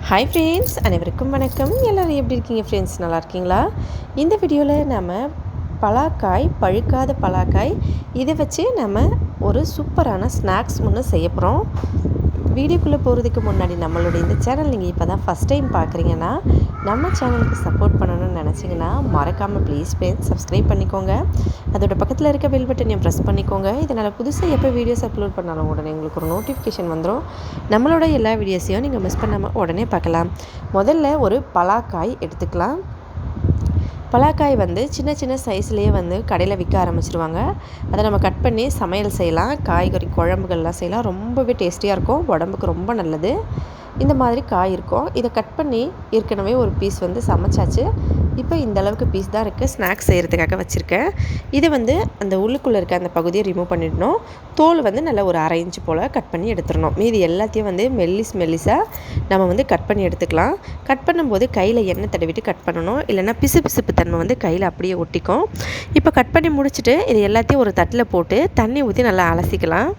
Hi friends, அனைவருக்கும் வணக்கம். எல்லோரும் எப்படி இருக்கீங்க ஃப்ரெண்ட்ஸ்? நல்லா இருக்கீங்களா? இந்த வீடியோவில் நம்ம பலாக்காய், பழுக்காத பலாக்காய் இதை வச்சு நம்ம ஒரு சூப்பரான ஸ்நாக்ஸ் ஒன்று செய்ய போகிறோம். வீடியோக்குள்ளே போகிறதுக்கு முன்னாடி நம்மளுடைய இந்த சேனல் நீங்கள் இப்போ தான் ஃபஸ்ட் டைம் பார்க்குறீங்கன்னா, நம்ம சேனலுக்கு சப்போர்ட் பண்ணணும்னு நினச்சிங்கன்னா மறக்காமல் ப்ளீஸ் சப்ஸ்கிரைப் பண்ணிக்கோங்க. அதோட பக்கத்தில் இருக்க பெல் பட்டனையும் ப்ரெஸ் பண்ணிக்கோங்க. இதனால் புதுசாக எப்போ வீடியோஸ் அப்லோட் பண்ணாலும் உடனே உங்களுக்கு ஒரு நோட்டிஃபிகேஷன் வந்துடும். நம்மளோட எல்லா வீடியோஸையும் நீங்கள் மிஸ் பண்ணாமல் உடனே பார்க்கலாம். முதல்ல ஒரு பலாக்காய் எடுத்துக்கலாம். பலாக்காய் சின்ன சின்ன சைஸ்லேயே கடையில் விற்க ஆரம்பிச்சிருவாங்க. அதை நம்ம கட் பண்ணி சமையல் செய்யலாம், காய்கறி குழம்புகள்லாம் செய்யலாம். ரொம்பவே டேஸ்டியாக இருக்கும், உடம்புக்கு ரொம்ப நல்லது. இந்த மாதிரி காய் இருக்கும். இதை கட் பண்ணி ஏற்கனவே ஒரு பீஸ் சமைச்சாச்சு. இப்போ இந்த அளவுக்கு பீஸ் தான் இருக்குது, ஸ்நாக்ஸ் செய்கிறதுக்காக வச்சுருக்கேன். இதை அந்த உள்ளுக்குள்ளே இருக்க அந்த பகுதியை ரிமூவ் பண்ணிடணும். தோல் நல்லா ஒரு 1/2 இன்ச்சு போல் கட் பண்ணி எடுத்துடணும். மீதி எல்லாத்தையும் மெல்லிஸாக நம்ம கட் பண்ணி எடுத்துக்கலாம். கட் பண்ணும்போது கையில் எண்ணெய் தடவிட்டு கட் பண்ணணும், இல்லைன்னா பிசுப்பு தன்மை கையில் அப்படியே ஒட்டிக்கும். இப்போ கட் பண்ணி முடிச்சுட்டு இது எல்லாத்தையும் ஒரு தட்டில் போட்டு தண்ணி ஊற்றி நல்லா அலசிக்கலாம்.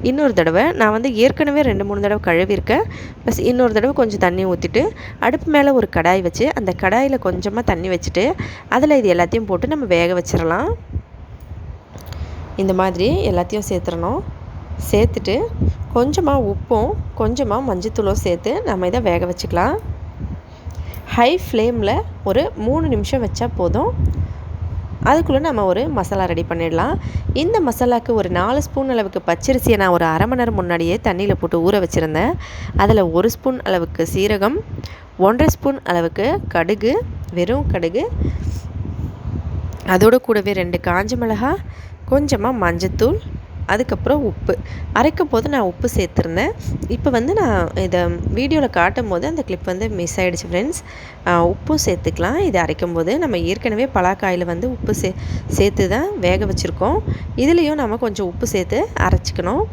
இன்னொரு தடவை நான் ஏற்கனவே 2-3 தடவை கழுவிருக்கேன். ப்ளஸ் இன்னொரு தடவை கொஞ்சம் தண்ணி ஊற்றிட்டு அடுப்பு மேலே ஒரு கடாய் வச்சு அந்த கடாயில் கொஞ்சமாக தண்ணி வச்சுட்டு அதில் இது எல்லாத்தையும் போட்டு நம்ம வேக வச்சிடலாம். இந்த மாதிரி எல்லாத்தையும் சேர்த்துடணும். சேர்த்துட்டு கொஞ்சமாக உப்பும் கொஞ்சமாக மஞ்சத்தூளும் சேர்த்து நம்ம இதை வேக வச்சுக்கலாம். ஹை ஃப்ளேமில் ஒரு 3 நிமிஷம் வச்சா போதும். அதுக்குள்ளே நம்ம ஒரு மசாலா ரெடி பண்ணிடலாம். இந்த மசாலாவுக்கு ஒரு 4 ஸ்பூன் அளவுக்கு பச்சரிசியை நான் ஒரு 1/2 மணி நேரம் முன்னாடியே தண்ணியில் போட்டு ஊற வச்சுருந்தேன். அதில் 1 ஸ்பூன் அளவுக்கு சீரகம், 1.5 ஸ்பூன் அளவுக்கு கடுகு, வெறும் கடுகு, அதோடு கூடவே 2 காஞ்ச மிளகாய், கொஞ்சமாக மஞ்சத்தூள், அதுக்கப்புறம் உப்பு. அரைக்கும் போது நான் உப்பு சேர்த்துருந்தேன். இப்போ நான் இதை வீடியோவில் காட்டும் போது அந்த கிளிப் மிஸ் ஆகிடுச்சு ஃப்ரெண்ட்ஸ். உப்பும் சேர்த்துக்கலாம். இதை அரைக்கும் போது நம்ம ஏற்கனவே பலாக்காயில் உப்பு சேர்த்து தான் வேக வச்சுருக்கோம். இதுலேயும் நம்ம கொஞ்சம் உப்பு சேர்த்து அரைச்சிக்கணும்.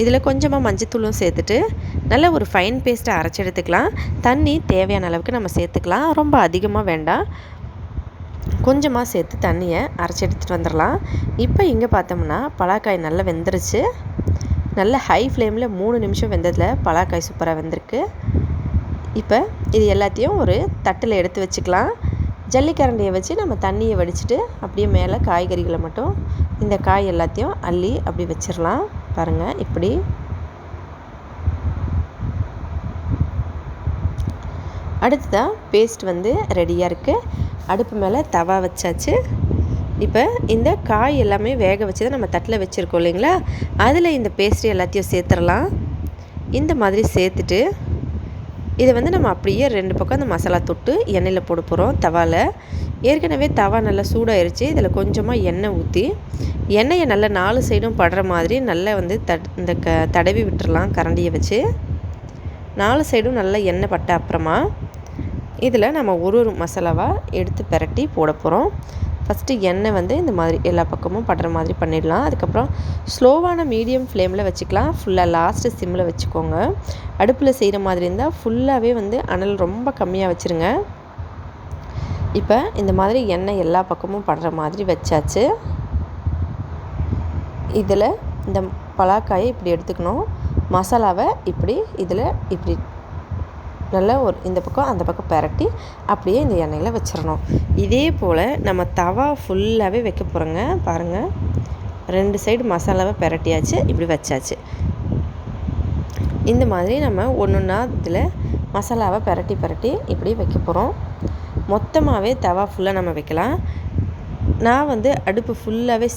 இதில் கொஞ்சமாக மஞ்சத்தூளும் சேர்த்துட்டு நல்ல ஒரு ஃபைன் பேஸ்ட்டை அரைச்சி எடுத்துக்கலாம். தண்ணி தேவையான அளவுக்கு நம்ம சேர்த்துக்கலாம், ரொம்ப அதிகமாக வேண்டாம். கொஞ்சமாக சேர்த்து தண்ணியை அரைச்சி எடுத்துகிட்டு வந்துடலாம். இப்போ இங்கே பார்த்தோம்னா பலாக்காய் நல்லா வெந்துருச்சு. நல்ல ஹை ஃப்ளேமில் 3 நிமிஷம் வெந்ததில் பலாக்காய் சூப்பராக வெந்திருக்கு. இப்போ இது எல்லாத்தையும் ஒரு தட்டில் எடுத்து வச்சுக்கலாம். ஜல்லிக்கரண்டியை வச்சு நம்ம தண்ணியை வடிச்சிட்டு அப்படியே மேலே காய்கறிகளை மட்டும் இந்த காய் எல்லாத்தையும் அள்ளி அப்படி வச்சிடலாம். பாருங்கள், இப்படி அடுத்ததாக பேஸ்ட் ரெடியாக இருக்குது. அடுப்பு மேலே தவா வச்சாச்சு. இப்போ இந்த காய் எல்லாமே வேக வச்சு தான் நம்ம தட்டில் வச்சுருக்கோம் இல்லைங்களா, அதில் இந்த பேஸ்ட் எல்லாத்தையும் சேர்த்துடலாம். இந்த மாதிரி சேர்த்துட்டு இதை நம்ம அப்படியே 2 பக்கம் அந்த மசாலா தொட்டு எண்ணெயில் போட போகிறோம். தவாவில் ஏற்கனவே தவா நல்லா சூடாயிருச்சு. இதில் கொஞ்சமாக எண்ணெய் ஊற்றி எண்ணெயை நல்லா 4 சைடும் படுற மாதிரி நல்லா இந்த தடவி விட்டுறலாம். கரண்டியை வச்சு 4 சைடும் நல்லா எண்ணெய் பட்ட அப்புறமா இதில் நம்ம ஒரு மசாலாவாக எடுத்து பிரட்டி போட போகிறோம். ஃபஸ்ட்டு எண்ணெய் இந்த மாதிரி எல்லா பக்கமும் படுற மாதிரி பண்ணிடலாம். அதுக்கப்புறம் ஸ்லோவான மீடியம் ஃப்ளேமில் வச்சுக்கலாம். ஃபுல்லாக லாஸ்ட்டு சிம்மில் வச்சுக்கோங்க. அடுப்பில் செய்கிற மாதிரி இருந்தால் ஃபுல்லாகவே அனல் ரொம்ப கம்மியாக வச்சுருங்க. இப்போ இந்த மாதிரி எண்ணெய் எல்லா பக்கமும் படுற மாதிரி வச்சாச்சு. இதில் இந்த பலாக்காயை இப்படி எடுத்துக்கணும். மசாலாவை இப்படி இதில் இப்படி நல்லா ஒரு இந்த பக்கம் அந்த பக்கம் பிரட்டி அப்படியே இந்த எண்ணெயில் வச்சிடணும். இதே போல் நம்ம தவா ஃபுல்லாகவே வைக்க போகிறோங்க. பாருங்கள், 2 சைடு மசாலாவை பிரட்டியாச்சு, இப்படி வச்சாச்சு. இந்த மாதிரி நம்ம ஒன்றுன்னா இதில் மசாலாவை பிரட்டி இப்படி வைக்க போகிறோம். மொத்தமாகவே தவா ஃபுல்லாக நம்ம வைக்கலாம். நான் அடுப்பு ஃபுல்லாகவே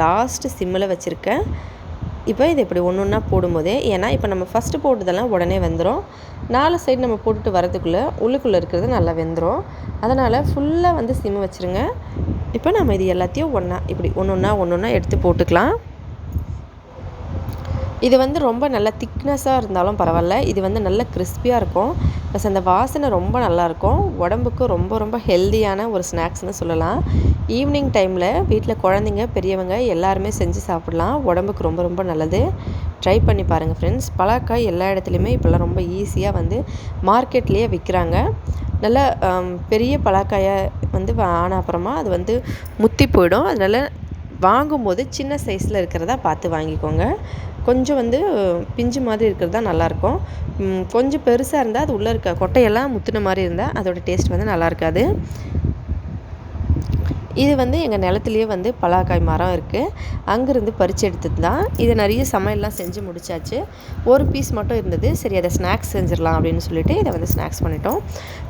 லாஸ்ட்டு சிம்மில் வச்சுருக்கேன். இப்போ இது இப்படி ஒன்றா போடும்போதே, ஏன்னா இப்போ நம்ம ஃபஸ்ட்டு போட்டதெல்லாம் உடனே வெந்துடும். 4 சைடு நம்ம போட்டுட்டு வரதுக்குள்ளே உள்ளுக்குள்ளே இருக்கிறது நல்லா வெந்துடும். அதனால் ஃபுல்லாக சிம்மு வச்சுருங்க. இப்போ நம்ம இது எல்லாத்தையும் இப்படி ஒன்றா எடுத்து போட்டுக்கலாம். இது ரொம்ப நல்ல திக்னஸாக இருந்தாலும் பரவாயில்ல. இது நல்ல கிறிஸ்பியாக இருக்கும். ப்ளஸ் அந்த வாசனை ரொம்ப நல்லாயிருக்கும். உடம்புக்கு ரொம்ப ரொம்ப ஹெல்தியான ஒரு ஸ்நாக்ஸ்னு சொல்லலாம். ஈவினிங் டைமில் வீட்டில் குழந்தைங்க பெரியவங்க எல்லாருமே செஞ்சு சாப்பிட்லாம். உடம்புக்கு ரொம்ப ரொம்ப நல்லது. ட்ரை பண்ணி பாருங்கள் ஃப்ரெண்ட்ஸ். பலாக்காய் எல்லா இடத்துலையுமே இப்போல்லாம் ரொம்ப ஈஸியாக மார்க்கெட்லேயே விற்கிறாங்க. நல்ல பெரிய பலாக்காயை ஆன அப்புறமா அது முத்தி போயிடும். அதனால் வாங்கும்போது சின்ன சைஸில் இருக்கிறதா பார்த்து வாங்கிக்கோங்க. கொஞ்சம் வந்து பிஞ்சு மாதிரி இருக்கிறது தான் நல்லாயிருக்கும். கொஞ்சம் பெருசாக இருந்தால் அது உள்ளே இருக்க கொட்டையெல்லாம் முத்துன மாதிரி இருந்தால் அதோடய டேஸ்ட் வந்து நல்லா இருக்காது. இது வந்து எங்கள் நிலத்துலேயே வந்து பலாக்காய் மரம் இருக்குது. அங்கேருந்து பறித்து எடுத்தது தான். இது நிறைய சமையல்லாம் செஞ்சு முடிச்சாச்சு. ஒரு பீஸ் மட்டும் இருந்தது. சரி அதை ஸ்நாக்ஸ் செஞ்சிடலாம் அப்படின்னு சொல்லிட்டு இதை வந்து ஸ்நாக்ஸ் பண்ணிட்டோம்.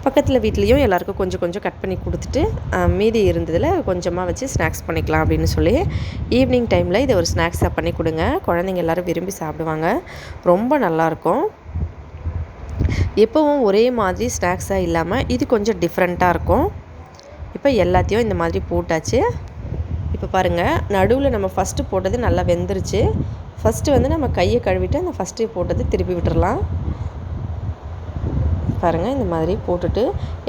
பக்கத்தில் வீட்லேயும் எல்லாேருக்கும் கொஞ்சம் கொஞ்சம் கட் பண்ணி கொடுத்துட்டு மீதி இருந்ததில் கொஞ்சமாக வச்சு ஸ்நாக்ஸ் பண்ணிக்கலாம் அப்படின்னு சொல்லி ஈவினிங் டைமில் இதை ஒரு ஸ்நாக்ஸாக பண்ணி கொடுங்க. குழந்தைங்க எல்லோரும் விரும்பி சாப்பிடுவாங்க. ரொம்ப நல்லாயிருக்கும். எப்போவும் ஒரே மாதிரி ஸ்நாக்ஸாக இல்லாமல் இது கொஞ்சம் டிஃப்ரெண்ட்டாக இருக்கும். இப்போ எல்லாத்தையும் இந்த மாதிரி போட்டாச்சு. இப்போ பாருங்கள், நடுவில் நம்ம ஃபஸ்ட்டு போட்டது நல்லா வெந்துருச்சு. ஃபஸ்ட்டு வந்து நம்ம கையை கழுவிட்டு அந்த ஃபஸ்ட்டு போட்டது திருப்பி விட்டுறலாம். பாருங்கள், இந்த மாதிரி போட்டுட்டு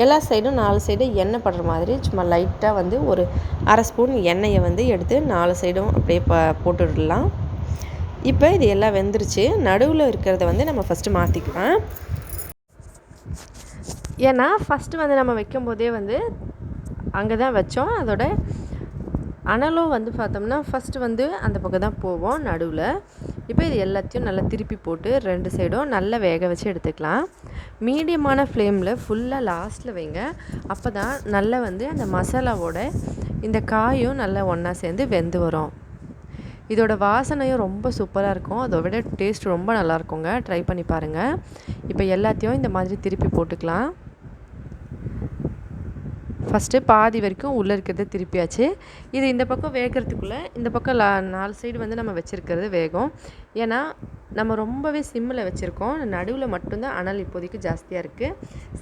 எல்லா சைடும் 4 சைடும் எண்ணெய் படுற மாதிரி சும்மா லைட்டாக வந்து ஒரு அரை ஸ்பூன் எண்ணெயை வந்து எடுத்து 4 சைடும் அப்படியே போட்டு விடலாம். இப்போ இது எல்லாம் வெந்துருச்சு. நடுவில் இருக்கிறத வந்து நம்ம ஃபஸ்ட்டு மாற்றிக்கலாம். ஏன்னா ஃபஸ்ட்டு வந்து நம்ம வைக்கும்போதே வந்து அங்கே தான் வச்சோம். அதோட அனலும் வந்து பார்த்தோம்னா ஃபஸ்ட்டு வந்து அந்த பக்கம் தான் போவோம் நடுவில். இப்போ இது எல்லாத்தையும் நல்லா திருப்பி போட்டு 2 சைடும் நல்லா வேக வச்சு எடுத்துக்கலாம். மீடியமான ஃப்ளேமில் ஃபுல்லாக லாஸ்ட்டில் வைங்க. அப்போ தான் நல்லா வந்து அந்த மசாலாவோட இந்த காயும் நல்லா ஒன்றா சேர்ந்து வெந்து வரும். இதோட வாசனையும் ரொம்ப சூப்பராக இருக்கும். அதை விட டேஸ்ட் ரொம்ப நல்லாயிருக்குங்க. ட்ரை பண்ணி பாருங்கள். இப்போ எல்லாத்தையும் இந்த மாதிரி திருப்பி போட்டுக்கலாம். ஃபஸ்ட்டு பாதி வரைக்கும் உள்ளே இருக்கிறத திருப்பியாச்சு. இது இந்த பக்கம் வேகிறதுக்குள்ளே இந்த பக்கம் 4 சைடு வந்து நம்ம வச்சுருக்கிறது வேகும். ஏன்னா நம்ம ரொம்பவே சிம்மில் வச்சுருக்கோம். நடுவில் மட்டும்தான் அனல் இப்போதைக்கு ஜாஸ்தியாக இருக்குது.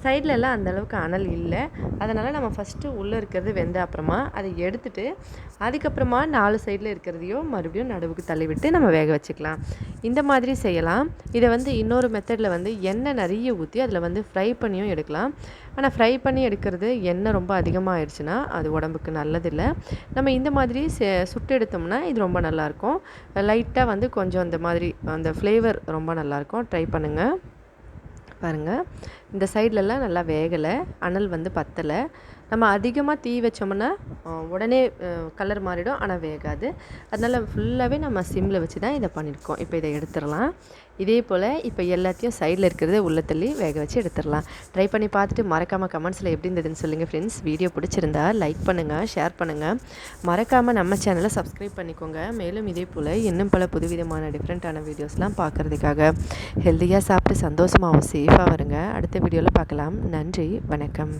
சைட்லலாம் அந்தளவுக்கு அனல் இல்லை. அதனால் நம்ம ஃபஸ்ட்டு உள்ளே இருக்கிறது வெந்த அப்புறமா அதை எடுத்துகிட்டு அதுக்கப்புறமா 4 சைடில் இருக்கிறதையும் மறுபடியும் நடுவுக்கு தள்ளிவிட்டு நம்ம வேக வச்சுக்கலாம். இந்த மாதிரி செய்யலாம். இதை வந்து இன்னொரு மெத்தடில் வந்து எண்ணெய் நிறைய ஊற்றி அதில் வந்து ஃப்ரை பண்ணியும் எடுக்கலாம். ஆனால் ஃப்ரை பண்ணி எடுக்கிறது எண்ணெய் ரொம்ப அதிகமாக ஆயிடுச்சுன்னா அது உடம்புக்கு நல்லதில்லை. நம்ம இந்த மாதிரி சுட்டு எடுத்தோம்னா இது ரொம்ப நல்லாயிருக்கும். லைட்டாக வந்து கொஞ்சம் அந்த மாதிரி அந்த ஃப்ளேவர் ரொம்ப நல்லாயிருக்கும். ட்ரை பண்ணுங்கள். பாருங்கள், இந்த சைட்லலாம் நல்லா வேகலை, அனல் வந்து பத்தலை. நம்ம அதிகமாக தீ வச்சோம்னா உடனே கலர் மாறிடும், ஆனால் வேகாது. அதனால் ஃபுல்லாகவே நம்ம சிம்மில் வச்சு தான் இதை பண்ணியிருக்கோம். இப்போ இதை எடுத்துடலாம். இதே போல் இப்போ எல்லாத்தையும் சைடில் இருக்கிறத உள்ள தள்ளி வேக வச்சு எடுத்துடலாம். ட்ரை பண்ணி பார்த்துட்டு மறக்காமல் கமெண்ட்ஸில் எப்படி இருந்ததுன்னு சொல்லுங்கள் ஃப்ரெண்ட்ஸ். வீடியோ பிடிச்சிருந்தா லைக் பண்ணுங்கள், ஷேர் பண்ணுங்கள். மறக்காமல் நம்ம சேனலை சப்ஸ்கிரைப் பண்ணிக்கோங்க. மேலும் இதே போல் இன்னும் பல புதுவிதமான டிஃப்ரெண்ட்டான வீடியோஸ்லாம் பார்க்குறதுக்காக ஹெல்த்தியாக சாப்பிட்டு சந்தோஷமாகவும் சேஃபாக வருங்க. அடுத்த வீடியோவில் பார்க்கலாம். நன்றி, வணக்கம்.